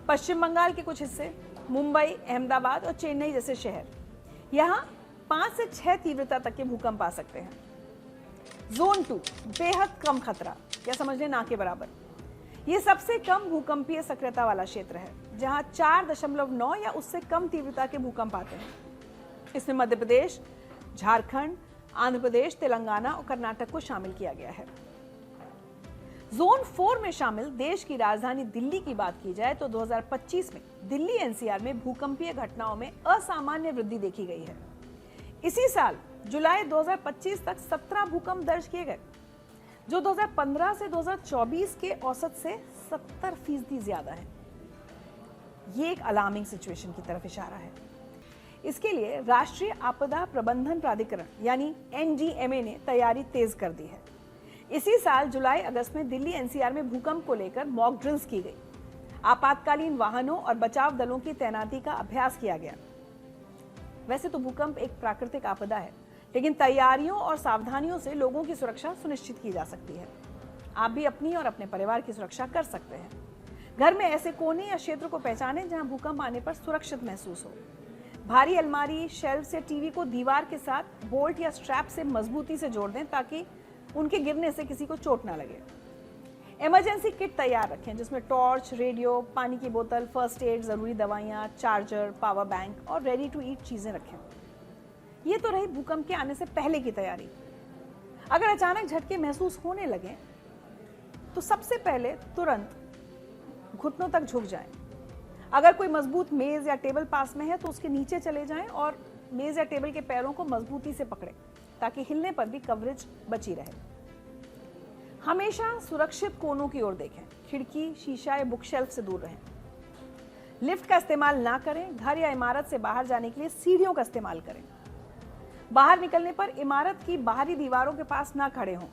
पश्चिम बंगाल के कुछ हिस्से, मुंबई, अहमदाबाद और चेन्नई जैसे शहर। यहाँ 5 से 6 तीव्रता तक के भूकंप आ सकते हैं। जोन 2 बेहद कम खतरा, क्या समझ लें, ना के बराबर। ये सबसे कम भूकंपीय सक्रियता वाला क्षेत्र है, जहाँ 4.9 या उससे कम तीव्रता के भूकंप आते हैं। इसमें मध्य प्रदेश, झारखंड, आंध्र प्रदेश, तेलंगाना और कर्नाटक को शामिल किया गया है। जोन 4 में शामिल देश की राजधानी दिल्ली की बात की जाए तो 2025 में दिल्ली एनसीआर में भूकंपीय घटनाओं में असामान्य वृद्धि देखी गई है। इसी साल जुलाई 2025 तक 17 भूकंप दर्ज किए गए, जो 2015 से 2024 के औसत से 70% ज्यादा है। ये एक अलार्मिंग सिचुएशन की तरफ इशारा है। इसके लिए राष्ट्रीय आपदा प्रबंधन प्राधिकरण यानी एनडीएमए ने तैयारी तेज कर दी है। इसी साल जुलाई अगस्त में दिल्ली एनसीआर में भूकंप को लेकर मॉक ड्रिल्स की गई। आपातकालीन वाहनों और बचाव दलों की तैनाती का अभ्यास किया गया। वैसे तो भूकंप एक प्राकृतिक आपदा है, लेकिन तैयारियों और सावधानियों से लोगों की सुरक्षा सुनिश्चित की जा सकती है। आप भी अपनी और अपने परिवार की सुरक्षा कर सकते हैं। घर में ऐसे कोने या क्षेत्र को पहचानें जहां भूकंप आने पर सुरक्षित महसूस हो। भारी अलमारी, शेल्फ या टीवी को दीवार के साथ बोल्ट या स्ट्रैप से मजबूती से जोड़ दें ताकि उनके गिरने से किसी को चोट ना लगे। इमरजेंसी किट तैयार रखें जिसमें टॉर्च, रेडियो, पानी की बोतल, फर्स्ट एड, जरूरी दवाइयाँ, चार्जर, पावर बैंक और रेडी टू ईट चीजें रखें। ये तो रही भूकंप के आने से पहले की तैयारी। अगर अचानक झटके महसूस होने लगे तो सबसे पहले तुरंत घुटनों तक झुक जाएं। अगर कोई मजबूत मेज या टेबल पास में है तो उसके नीचे चले जाएं और मेज या टेबल के पैरों को मजबूती से पकड़ें ताकि हिलने पर भी कवरेज बची रहे। हमेशा सुरक्षित कोनों की ओर देखें। खिड़की, शीशा या बुक शेल्फ से दूर रहें। लिफ्ट का इस्तेमाल ना करें। घर या इमारत से बाहर जाने के लिए सीढ़ियों का इस्तेमाल करें। बाहर निकलने पर इमारत की बाहरी दीवारों के पास ना खड़े हों।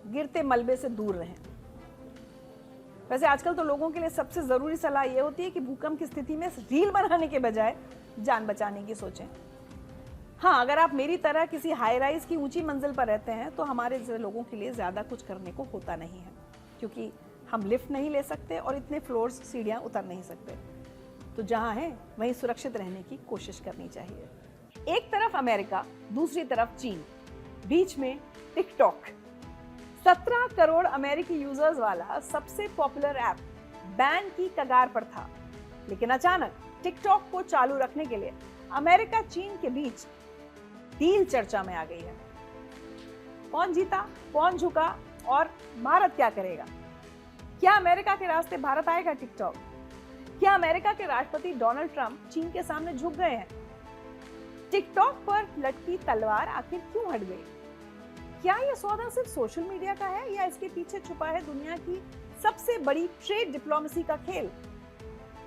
गिरते मलबे से दूर रहें। वैसे आजकल तो लोगों के लिए सबसे जरूरी सलाह यह होती है कि भूकंप की स्थिति में रील बनाने के बजाय जान बचाने की सोचें। हाँ, अगर आप मेरी तरह किसी हाई राइज की ऊंची मंजिल पर रहते हैं तो हमारे जैसे लोगों के लिए ज्यादा कुछ करने को होता नहीं है, क्योंकि हम लिफ्ट नहीं ले सकते और इतने फ्लोर्स, सीढ़ियां उतर नहीं सकते। तो जहां है वहीं सुरक्षित रहने की कोशिश करनी चाहिए। एक तरफ अमेरिका, दूसरी तरफ चीन, बीच में टिकटॉक। 17 करोड़ अमेरिकी यूजर्स वाला सबसे पॉपुलर ऐप बैन की कगार पर था, लेकिन अचानक टिकटॉक को चालू रखने के लिए अमेरिका चीन के बीच डील चर्चा में आ गई है। कौन जीता, कौन झुका और भारत क्या करेगा? क्या अमेरिका के रास्ते भारत आएगा टिकटॉक? क्या अमेरिका के राष्ट्रपति डोनाल्ड ट्रंप चीन के सामने झुक गए हैं? टिकटॉक पर लटकी तलवार आखिर क्यों हट गई? क्या यह सौदा सिर्फ सोशल मीडिया का है या इसके पीछे छुपा है दुनिया की सबसे बड़ी ट्रेड डिप्लोमेसी का खेल?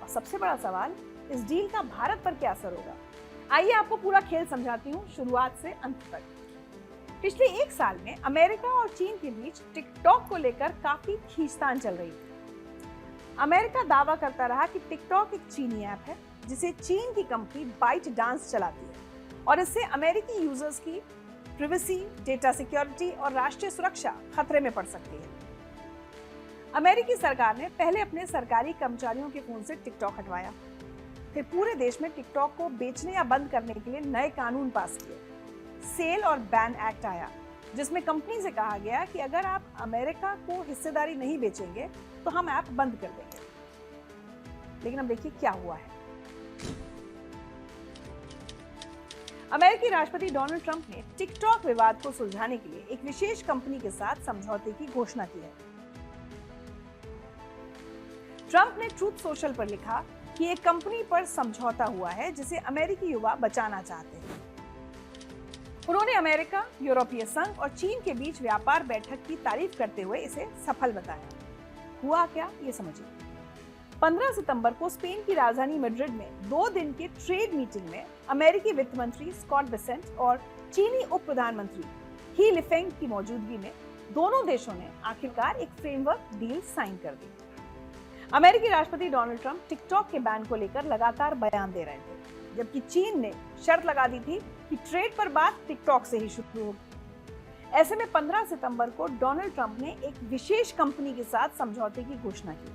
और सबसे बड़ा सवाल, इस डील का भारत पर क्या असर होगा? आइए आपको पूरा खेल समझाती हूँ शुरुआत से अंत तक। पिछले एक साल में अमेरिका और चीन के बीच टिकटॉक को लेकर काफी खींचतान चल रही थी। अमेरिका दावा करता रहा कि टिकटॉक एक चीनी ऐप है जिसे चीन की कंपनी बाइट डांस चलाती है और इससे अमेरिकी यूजर्स की प्राइवेसी, डेटा सिक्योरिटी और राष्ट्रीय सुरक्षा खतरे में पड़ सकती है। अमेरिकी सरकार ने पहले अपने सरकारी कर्मचारियों के फोन से टिकटॉक हटवाया, फिर पूरे देश में टिकटॉक को बेचने या बंद करने के लिए नए कानून पास किए। सेल और बैन एक्ट आया, जिसमें कंपनी से कहा गया कि अगर आप अमेरिका को हिस्सेदारी नहीं बेचेंगे तो हम ऐप बंद कर देंगे। लेकिन अब देखिए क्या हुआ है। अमेरिकी राष्ट्रपति डोनाल्ड ट्रंप ने टिकटॉक विवाद को सुलझाने के लिए एक विशेष कंपनी के साथ समझौते की घोषणा की है। ट्रंप ने ट्रूथ सोशल पर लिखा कि एक कंपनी पर समझौता हुआ है जिसे अमेरिकी युवा बचाना चाहते हैं। उन्होंने अमेरिका, यूरोपीय संघ और चीन के बीच व्यापार बैठक की तारीफ करते हुए इसे सफल बताया। हुआ क्या, ये समझिए। 15 सितंबर को स्पेन की राजधानी मैड्रिड में 2 दिन के ट्रेड मीटिंग में अमेरिकी वित्त मंत्री स्कॉट बेसेंट और चीनी उप प्रधानमंत्री ही लिफेंग की मौजूदगी में दोनों देशों ने आखिरकार एक फ्रेमवर्क डील साइन कर दी। अमेरिकी राष्ट्रपति डोनाल्ड ट्रंप टिकटॉक के बैन को लेकर लगातार बयान दे रहे थे, जबकि चीन ने शर्त लगा दी थी कि ट्रेड पर बात टिकटॉक से ही शुरू होगी। ऐसे में 15 सितंबर को डोनाल्ड ट्रंप ने एक विशेष कंपनी के साथ समझौते की घोषणा की,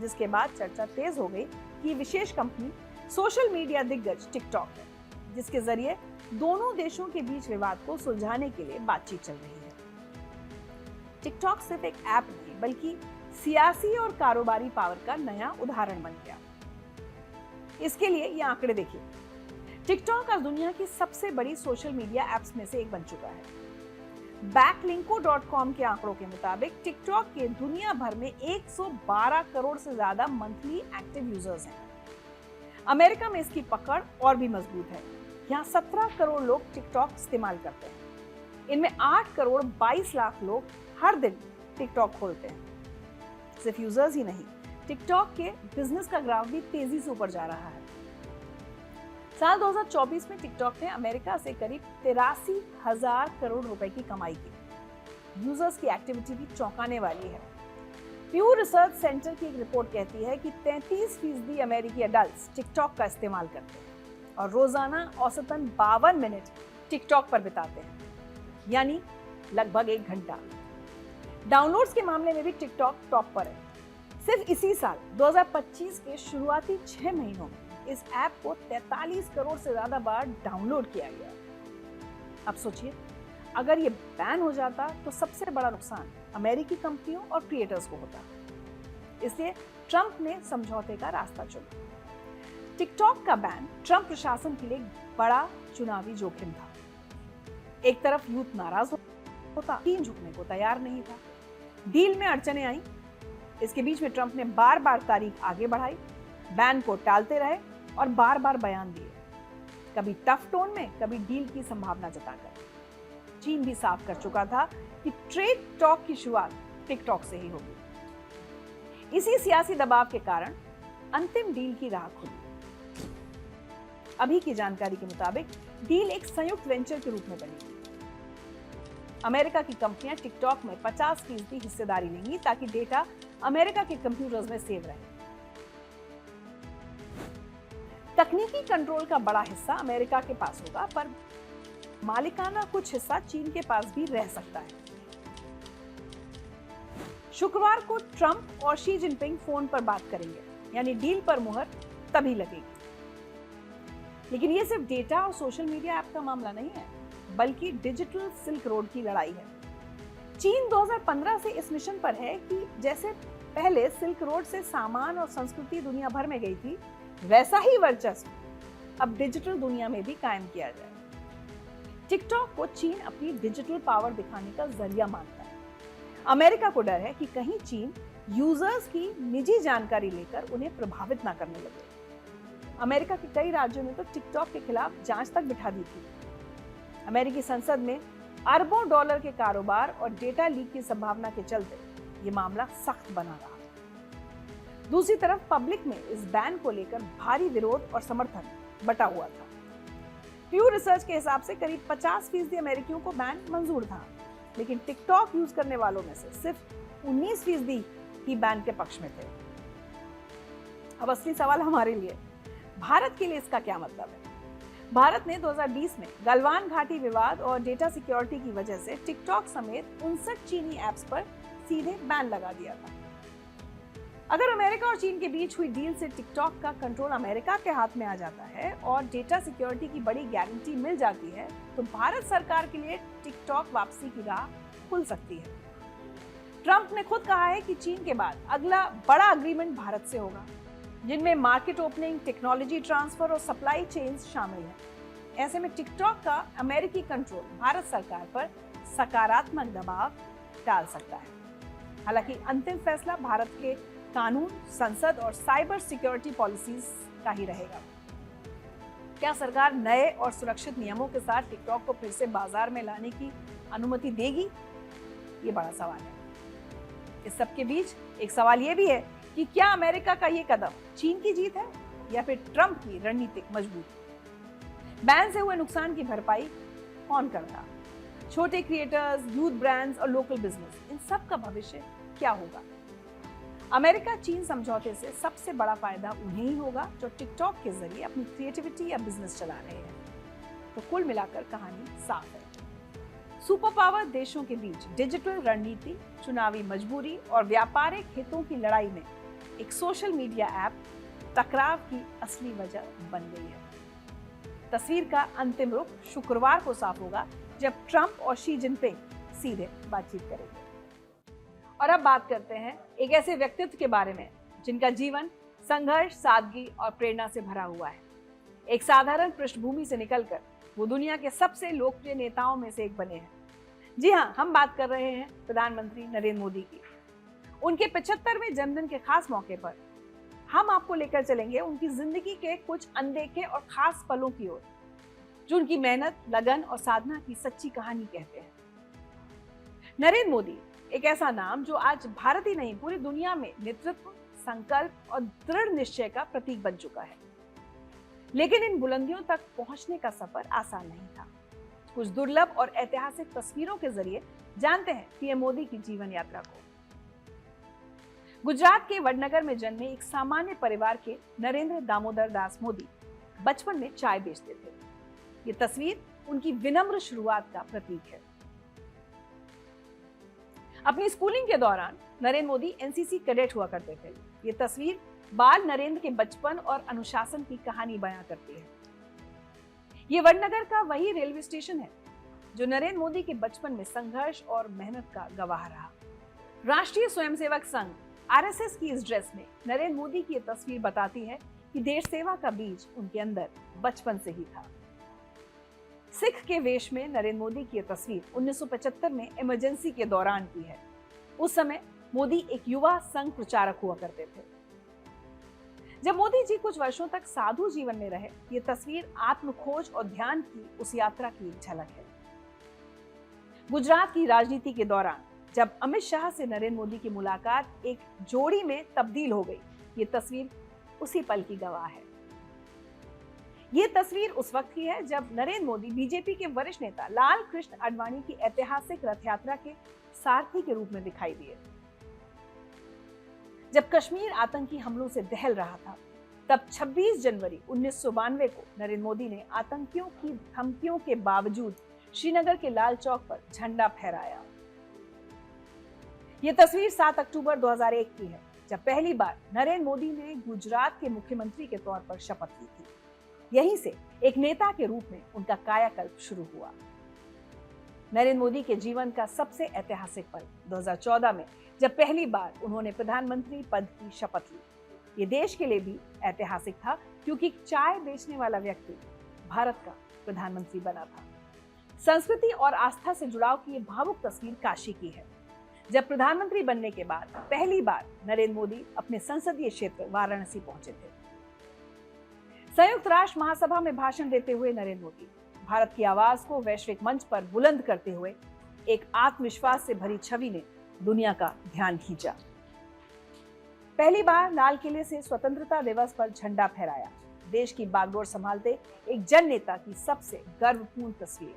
जिसके बाद चर्चा तेज हो गई कि विशेष कंपनी सोशल मीडिया दिग्गज टिकटॉक है, जिसके जरिए दोनों देशों के बीच विवाद को सुलझाने के लिए बातचीत चल रही है। टिकटॉक सिर्फ एक ऐप नहीं बल्कि सियासी और कारोबारी पावर का नया उदाहरण बन गया। इसके लिए ये आंकड़े देखिए। टिकटॉक आज दुनिया की सबसे बड़ी सोशल मीडिया एप्स में से एक बन चुका है। backlinko.com के आंकड़ों के मुताबिक टिकटॉक के दुनिया भर में 112 करोड़ से ज्यादा मंथली एक्टिव यूजर्स हैं। अमेरिका में इसकी पकड़ और भी मजबूत है। यहाँ 17 करोड़ लोग टिकटॉक इस्तेमाल करते हैं। इनमें 8 करोड़ 22 लाख लोग हर दिन टिकटॉक खोलते हैं। सिर्फ यूजर्स ही नहीं, टिकटॉक के बिजनेस का ग्राफ भी तेजी से ऊपर जा रहा है। साल 2024 में टिकटॉक ने अमेरिका से करीब 83,000 करोड़ रुपए की कमाई की। यूजर्स की एक्टिविटी भी चौंकाने वाली है। प्यू रिसर्च सेंटर की एक रिपोर्ट कहती है कि 33% अमेरिकी अडल्ट्स टिकटॉक का इस्तेमाल करते हैं और रोजाना औसतन 52 मिनट टिकटॉक पर बिताते हैं, यानी लगभग 1 घंटा। डाउनलोड्स के मामले में भी टिकटॉक टॉप पर है। सिर्फ इसी साल 2025 के शुरुआती 6 महीनों में इस ऐप को 43 करोड़ से ज्यादा बार डाउनलोड किया गया। अब सोचिए, अगर ये बैन हो जाता तो सबसे बड़ा नुकसान अमेरिकी कंपनियों और क्रिएटर्स को होता। इसलिए ट्रंप ने समझौते का रास्ता चुना। टिकटॉक का बैन ट्रंप प्रशासन के लिए बड़ा चुनावी जोखिम था। एक तरफ यूथ नाराज होता, चीन झुकने को तैयार नहीं था, डील में अड़चनें आई। इसके बीच में ट्रंप ने बार बार तारीख आगे बढ़ाई, बैन को टालते रहे और बार बार बयान दिए, कभी टफ टोन में, कभी डील की संभावना जताकर। चीन भी साफ कर चुका था कि ट्रेड टॉक की शुरुआत टिकटॉक से ही होगी। इसी सियासी दबाव के कारण अंतिम डील की राह खुली। अभी की जानकारी के मुताबिक डील एक संयुक्त वेंचर के रूप में बनी। अमेरिका की कंपनियां टिकटॉक में 50% हिस्सेदारी लेंगी ताकि डेटा अमेरिका के कंप्यूटर्स में सेव रहे। तकनीकी कंट्रोल का बड़ा हिस्सा अमेरिका के पास होगा, पर मालिकाना कुछ हिस्सा चीन के पास भी रह सकता है। शुक्रवार को ट्रंप और शी जिनपिंग फोन पर बात करेंगे, यानी डील पर मुहर तभी लगेगी। लेकिन ये सिर्फ डेटा और सोशल मीडिया ऐप का मामला नहीं है, बल्कि डिजिटल सिल्क रोड की लड़ाई है। चीन 2015 से इस मिशन पर है कि जैसे पहले सिल्क रोड से सामान और संस्कृति दुनिया भर में गई थी, वैसा ही वर्चस्व अब डिजिटल दुनिया में भी कायम किया जाए। टिकटॉक को चीन अपनी डिजिटल पावर दिखाने का जरिया मानता है। अमेरिका को डर है कि कहीं चीन यूजर्स की निजी जानकारी लेकर उन्हें प्रभावित ना करने लगे। अमेरिका के कई राज्यों में तो टिकटॉक के खिलाफ जांच तक बिठा दी थी। अमेरिकी संसद में अरबों डॉलर के कारोबार और डेटा लीक की संभावना के चलते ये मामला सख्त बना रहा। दूसरी तरफ पब्लिक में इस बैन को लेकर भारी विरोध और समर्थन बटा हुआ था। प्यू रिसर्च के हिसाब से करीब 50% अमेरिकियों को बैन मंजूर था, लेकिन टिकटॉक यूज करने वालों में से सिर्फ 19% ही बैन के पक्ष में थे। अब असली सवाल हमारे लिए, भारत के लिए इसका क्या मतलब है? भारत ने 2020 में गलवान घाटी विवाद और डेटा सिक्योरिटी की वजह से टिकटॉक समेत 59 चीनी ऐप्स पर सीधे बैन लगा दिया था। अगर अमेरिका और चीन के बीच हुई डील से टिकटॉक का कंट्रोल अमेरिका के हाथ में आ जाता है और डेटा सिक्योरिटी की बड़ी गारंटी मिल जाती है, तो भारत सरकार के लिए टिकटॉक वापसी की राह खुल सकती है। ट्रंप ने खुद कहा है कि चीन के बाद अगला बड़ा अग्रीमेंट भारत से होगा, जिनमें मार्केट ओपनिंग, टेक्नोलॉजी ट्रांसफर और सप्लाई चेन्स शामिल हैं। ऐसे में टिकटॉक का अमेरिकी कंट्रोल भारत सरकार पर सकारात्मक दबाव डाल सकता है। हालांकि अंतिम फैसला भारत के कानून, संसद और साइबर सिक्योरिटी पॉलिसीज का ही रहेगा। क्या सरकार नए और सुरक्षित नियमों के साथ टिकटॉक को फिर से बाजार में लाने की अनुमति देगी? ये बड़ा सवाल है। इस सब के बीच एक सवाल ये भी है कि क्या अमेरिका का ये कदम चीन की जीत है या फिर ट्रंप की रणनीतिक मजबूती? बैन से हुए नुकसान की भरपाई कौन करेगा? छोटे क्रिएटर्स, यूथ ब्रांड्स और लोकल बिजनेस, इन सब का भविष्य क्या होगा? अमेरिका चीन समझौते से सबसे बड़ा फायदा उन्हें ही होगा जो टिकटॉक के जरिए अपनी क्रिएटिविटी या बिजनेस चला रहे हैं। तो कुल मिलाकर कहानी साफ है। सुपर पावर देशों के बीच डिजिटल रणनीति, चुनावी मजबूरी और व्यापारिक हितों की लड़ाई में एक सोशल मीडिया ऐप टकराव की असली वजह बन गई है। तस्वीर का अंतिम रुख शुक्रवार को साफ होगा जब ट्रंप और शी जिनपिंग सीधे बातचीत करेंगे। और अब बात करते हैं एक ऐसे व्यक्तित्व के बारे में जिनका जीवन संघर्ष, सादगी और प्रेरणा से भरा हुआ है। एक साधारण पृष्ठभूमि से निकलकर वो दुनिया के सबसे लोकप्रिय नेताओं में से एक बने हैं। जी हाँ, हम बात कर रहे हैं प्रधानमंत्री नरेंद्र मोदी की। उनके 75वें जन्मदिन के खास मौके पर हम आपको लेकर चलेंगे उनकी जिंदगी के कुछ अनदेखे और खास पलों की ओर, जो उनकी मेहनत, लगन और साधना की सच्ची कहानी कहते हैं। नरेंद्र मोदी एक ऐसा नाम जो आज भारत ही नहीं पूरी दुनिया में नेतृत्व, संकल्प और दृढ़ निश्चय का प्रतीक बन चुका है। लेकिन इन बुलंदियों तक पहुंचने का सफर आसान नहीं था। कुछ दुर्लभ और ऐतिहासिक तस्वीरों के जरिए जानते हैं पीएम मोदी की जीवन यात्रा को। गुजरात के वडनगर में जन्मे एक सामान्य परिवार के नरेंद्र दामोदर दास मोदी बचपन में चाय बेचते थे। ये तस्वीर उनकी विनम्र शुरुआत का प्रतीक है। अपनी स्कूलिंग के दौरान नरेंद्र मोदी एनसीसी कैडेट हुआ करते थे। ये तस्वीर बाल नरेंद्र के बचपन और अनुशासन की कहानी बयां करती है। ये वडनगर का वही रेलवे स्टेशन है जो नरेंद्र मोदी के बचपन में संघर्ष और मेहनत का गवाह रहा। राष्ट्रीय स्वयंसेवक संघ आरएसएस की इस ड्रेस में नरेंद्र मोदी की ये तस्वीर बताती है कि देश सेवा का बीज उनके अंदर बचपन से ही था। सिख के वेश में नरेंद्र मोदी की ये तस्वीर 1975 में इमरजेंसी के दौरान की है। उस समय मोदी एक युवा संघ प्रचारक हुआ करते थे। जब मोदी जी कुछ वर्षों तक साधु जीवन में रहे, ये तस्वीर आत्मखोज और ध्यान की उस यात्रा की एक झलक है। गुजरात की राजनीति के दौरान जब अमित शाह से नरेंद्र मोदी की मुलाकात एक जोड़ी में तब्दील हो गई, ये तस्वीर उसी पल की गवाह है। ये तस्वीर उस वक्त की है जब नरेंद्र मोदी बीजेपी के वरिष्ठ नेता लाल कृष्ण आडवाणी की ऐतिहासिक रथ यात्रा के सारथी के रूप में दिखाई दिए। जब कश्मीर आतंकी हमलों से दहल रहा था, तब 26 जनवरी 1992 को नरेंद्र मोदी ने आतंकियों की धमकियों के बावजूद श्रीनगर के लाल चौक पर झंडा फहराया। ये तस्वीर 7 अक्टूबर 2001 की है, जब पहली बार नरेंद्र मोदी ने गुजरात के मुख्यमंत्री के तौर पर शपथ ली थी। यहीं से एक नेता के रूप में उनका कायाकल्प शुरू हुआ। नरेंद्र मोदी के जीवन का सबसे ऐतिहासिक पल 2014 में जब पहली बार उन्होंने प्रधानमंत्री पद की शपथ ली। ये देश के लिए भी ऐतिहासिक था, क्योंकि चाय बेचने वाला व्यक्ति भारत का प्रधानमंत्री बना था। संस्कृति और आस्था से जुड़ाव की ये भावुक तस्वीर काशी की है, जब प्रधानमंत्री बनने के बाद पहली बार नरेंद्र मोदी अपने संसदीय क्षेत्र वाराणसी पहुंचे थे। संयुक्त राष्ट्र महासभा में भाषण देते हुए नरेंद्र मोदी भारत की आवाज को वैश्विक मंच पर बुलंद करते हुए एक आत्मविश्वास से भरी छवि ने दुनिया का ध्यान खींचा। पहली बार लाल किले से स्वतंत्रता दिवस पर झंडा फहराया। देश की बागडोर संभालते एक जन नेता की सबसे गर्वपूर्ण तस्वीर।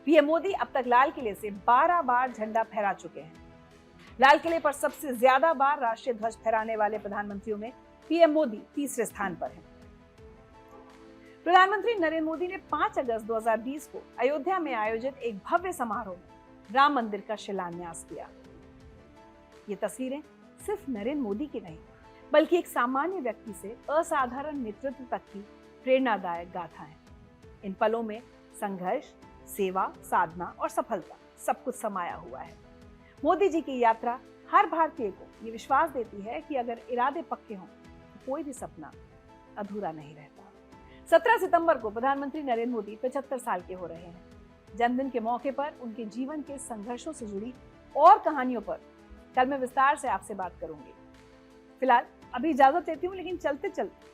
पीएम मोदी अब तक लाल किले से 12 बार झंडा फहरा चुके हैं। लाल किले पर सबसे ज्यादा बार राष्ट्रीय ध्वज फहराने वाले प्रधानमंत्रियों में पीएम मोदी तीसरे स्थान पर हैं। प्रधानमंत्री नरेंद्र मोदी ने 5 अगस्त 2020 को अयोध्या में आयोजित एक भव्य समारोह में राम मंदिर का शिलान्यास किया। ये तस्वीरें सिर्फ नरेंद्र मोदी की नहीं, बल्कि एक सामान्य व्यक्ति से असाधारण नेतृत्व तक की प्रेरणादायक गाथा है। इन पलों में संघर्ष, सेवा, साधना और सफलता सब कुछ समाया हुआ है। मोदी जी की यात्रा हर भारतीय को ये विश्वास देती है कि अगर इरादे पक्के हों तो कोई भी सपना अधूरा नहीं रहता। 17 सितंबर को प्रधानमंत्री नरेंद्र मोदी 75 साल के हो रहे हैं। जन्मदिन के मौके पर उनके जीवन के संघर्षों से जुड़ी और कहानियों पर कल मैं विस्तार से आपसे बात करूंगी। फिलहाल अभी इजाजत लेती हूँ, लेकिन चलते चलते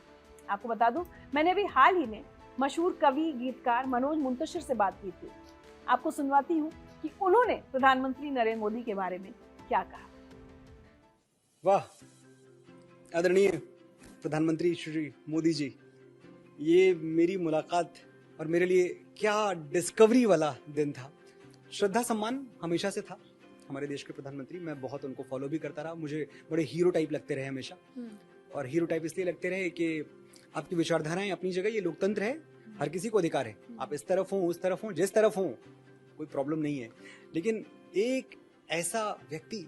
आपको बता दूं, मैंने अभी हाल ही में मशहूर कवि गीतकार मनोज मुंतशिर से बात की थी। आपको सुनवाती हूँ कि उन्होंने प्रधानमंत्री नरेंद्र मोदी के बारे में क्या कहा। वाह, आदरणीय प्रधानमंत्री श्री मोदी जी, ये मेरी मुलाकात और मेरे लिए क्या डिस्कवरी वाला दिन था। श्रद्धा सम्मान हमेशा से था हमारे देश के प्रधानमंत्री। मैं बहुत उनको फॉलो भी करता रहा। मुझे बड़े हीरो टाइप लगते रहे हमेशा, और हीरो टाइप इसलिए लगते रहे कि आपकी विचारधाराएं अपनी जगह, ये लोकतंत्र है, हर किसी को अधिकार है, आप इस तरफ हो, उस तरफ हो, जिस तरफ हो, कोई प्रॉब्लम नहीं है। लेकिन एक ऐसा व्यक्ति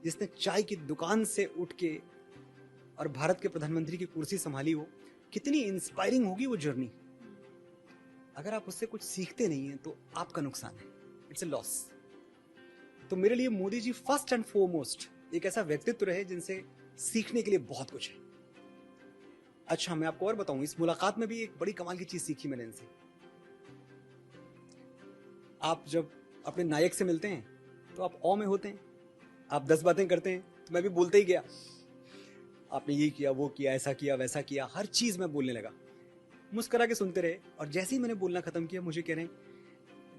जिसने चाय की दुकान से उठ के और भारत के प्रधानमंत्री की कुर्सी संभाली हो, कितनी इंस्पायरिंग होगी वो जर्नी। अगर आप उससे कुछ सीखते नहीं हैं तो आपका नुकसान है, इट्स अ लॉस। तो मेरे लिए Modi ji first and foremost एक ऐसा व्यक्तित्व रहे जिनसे सीखने के लिए बहुत कुछ है। अच्छा, मैं आपको और बताऊं, इस मुलाकात में भी एक बड़ी कमाल की चीज सीखी मैंने इनसे। आप जब अपने नायक से मिलते हैं तो आप औ में होते हैं, आप 10 बातें करते हैं, तो मैं भी बोलते ही गया। आपने ये किया, वो किया, ऐसा किया, वैसा किया, हर चीज मैं बोलने लगा। मुस्कुरा के सुनते रहे, और जैसे ही मैंने बोलना खत्म किया मुझे कह रहे हैं,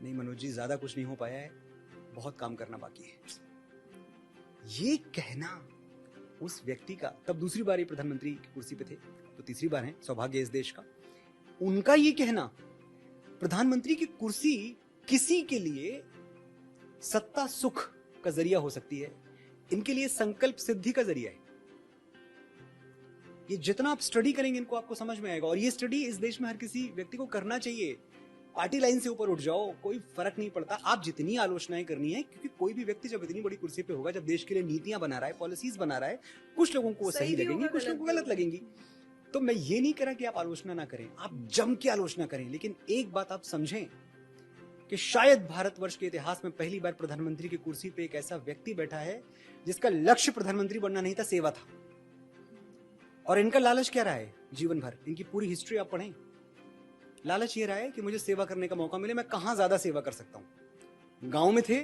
नहीं मनोज जी, ज्यादा कुछ नहीं हो पाया है, बहुत काम करना बाकी है। ये कहना उस व्यक्ति का, तब दूसरी बार ये प्रधानमंत्री की कुर्सी पे थे, तो तीसरी बार है, सौभाग्य इस देश का। उनका ये कहना, प्रधानमंत्री की कुर्सी किसी के लिए सत्ता सुख का जरिया हो सकती है, इनके लिए संकल्प सिद्धि का जरिया है। ये जितना आप स्टडी करेंगे इनको, आपको समझ में आएगा। और ये स्टडी इस देश में हर किसी व्यक्ति को करना चाहिए। पार्टी लाइन से ऊपर उठ जाओ, कोई फर्क नहीं पड़ता। आप जितनी आलोचनाएं करनी है, क्योंकि कोई भी व्यक्ति जब इतनी बड़ी कुर्सी पे होगा, जब देश के लिए नीतियां बना रहा है, पॉलिसीज बना रहा है, कुछ लोगों को वो सही लगेंगी, कुछ लोगों को गलत लगेंगी। तो मैं ये नहीं कह रहा कि आप आलोचना ना करें, आप जम के आलोचना करें, लेकिन एक बात आप समझें कि शायद भारतवर्ष के इतिहास में पहली बार प्रधानमंत्री की कुर्सी पे एक ऐसा व्यक्ति बैठा है जिसका लक्ष्य प्रधानमंत्री बनना नहीं था, सेवा था। और इनका लालच क्या रहा है जीवन भर, इनकी पूरी हिस्ट्री आप पढ़ें, लालच ये रहा है कि मुझे सेवा करने का मौका मिले, मैं कहां ज्यादा सेवा कर सकता हूं। गांव में थे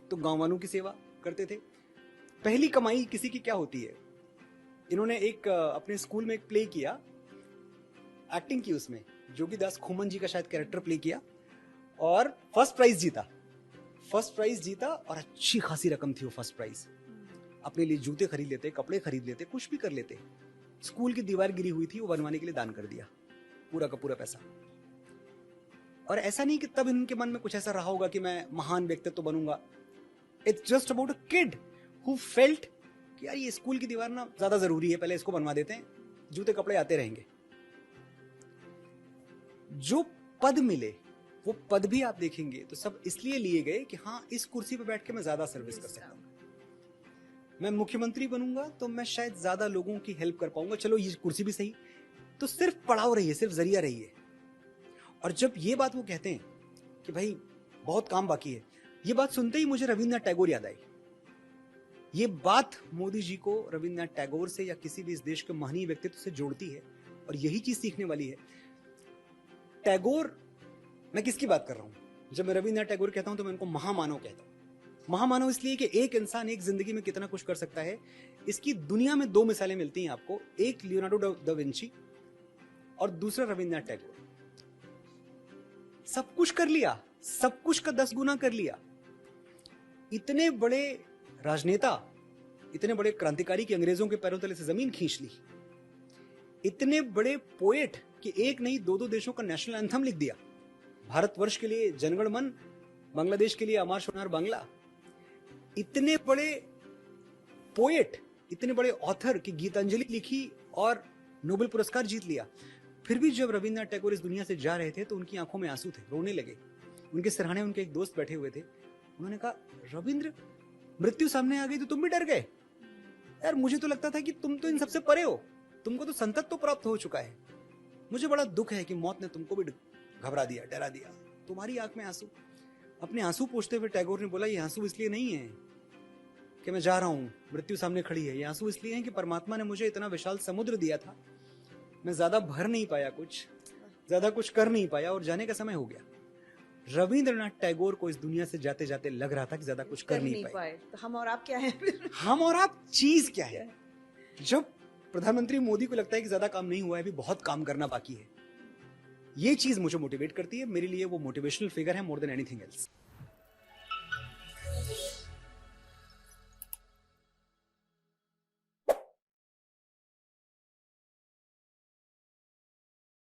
तो गांव वालों की सेवा करते थे। पहली कमाई किसी की क्या होती है, इन्होंने एक अपने स्कूल में एक प्ले किया, एक्टिंग की, उसमें जोगीदास खोमन जी का शायद कैरेक्टर प्ले किया और फर्स्ट प्राइज जीता और अच्छी खासी रकम थी वो फर्स्ट प्राइज। अपने लिए जूते खरीद लेते, कपड़े खरीद लेते, कुछ भी कर लेते। स्कूल की दीवार गिरी हुई थी, वो बनवाने के लिए दान कर दिया पूरा का पूरा पैसा। और ऐसा नहीं कि तब इनके मन में कुछ ऐसा रहा होगा कि मैं महान व्यक्तित्व तो बनूंगा। It's just about a kid who felt कि यार ये स्कूल की दीवार ना ज्यादा जरूरी है, पहले इसको बनवा देते हैं, जूते कपड़े आते रहेंगे। जो पद मिले वो पद भी आप देखेंगे तो सब इसलिए लिए गए कि हाँ, इस कुर्सी पर बैठ के मैं ज्यादा सर्विस कर सकता हूं। मैं मुख्यमंत्री बनूंगा तो मैं शायद ज्यादा लोगों की हेल्प कर पाऊंगा। चलो ये कुर्सी भी सही, तो सिर्फ पड़ाव रही है, सिर्फ जरिया रही है। और जब ये बात वो कहते हैं कि भाई बहुत काम बाकी है, ये बात सुनते ही मुझे रविन्द्रनाथ टैगोर याद आई। ये बात मोदी जी को रविन्द्रनाथ टैगोर से या किसी भी इस देश के महनीय व्यक्तित्व से जोड़ती है, और यही चीज सीखने वाली है। टैगोर, मैं किसकी बात कर रहा हूं? जब मैं रविन्द्रनाथ टैगोर कहता हूं तो मैं उनको महामानव कहता हूं। महामानव इसलिए कि एक इंसान एक जिंदगी में कितना कुछ कर सकता है, इसकी दुनिया में दो मिसालें मिलती हैं आपको, एक लियोनार्डो दा विंची और दूसरा रविन्द्रनाथ टैगोर। सब कुछ कर लिया, सब कुछ का 10 गुना कर लिया। इतने बड़े राजनेता, इतने बड़े क्रांतिकारी की अंग्रेजों के पैरों तले से जमीन खींच ली। इतने बड़े पोएट कि एक नहीं दो देशों का नेशनल एंथम लिख दिया। भारतवर्ष के लिए जनगण मन, बांग्लादेश के लिए अमर सोनार बांग्ला। इतने बड़े पोएट, इतने बड़े ऑथर की गीतांजलि लिखी और नोबेल पुरस्कार जीत लिया। फिर भी जब रविन्द्रनाथ टैगोर इस दुनिया से जा रहे थे तो उनकी आंखों में आंसू थे, रोने लगे। उनके सिरहाने उनके एक दोस्त बैठे हुए थे, उन्होंने कहा, रविंद्र, मृत्यु सामने आ गई तो तुम भी डर गए? यार मुझे तो लगता था कि तुम तो इन सबसे परे हो, तुमको तो संतत तो प्राप्त हो चुका है। मुझे बड़ा दुख है कि मौत ने तुमको भी घबरा दिया, डरा दिया। तुम्हारी आंख में आंसू। अपने आंसू पोंछते हुए टैगोर ने बोला, ये आंसू इसलिए नहीं है कि मैं जा रहा हूं, मृत्यु सामने खड़ी है। ये आंसू इसलिए है कि परमात्मा ने मुझे इतना विशाल समुद्र दिया था, मैं ज्यादा भर नहीं पाया, कुछ ज्यादा कुछ कर नहीं पाया और जाने का समय हो गया। रविंद्रनाथ टैगोर को इस दुनिया से जाते जाते लग रहा था कि ज्यादा कुछ कर नहीं पाए। तो हम और आप क्या हैं फिर? हम और आप चीज क्या है? जब प्रधानमंत्री मोदी को लगता है कि ज्यादा काम नहीं हुआ है, अभी बहुत काम करना बाकी है, ये चीज मुझे मोटिवेट करती है। मेरे लिए वो मोटिवेशनल फिगर है मोर देन एनीथिंग एल्स।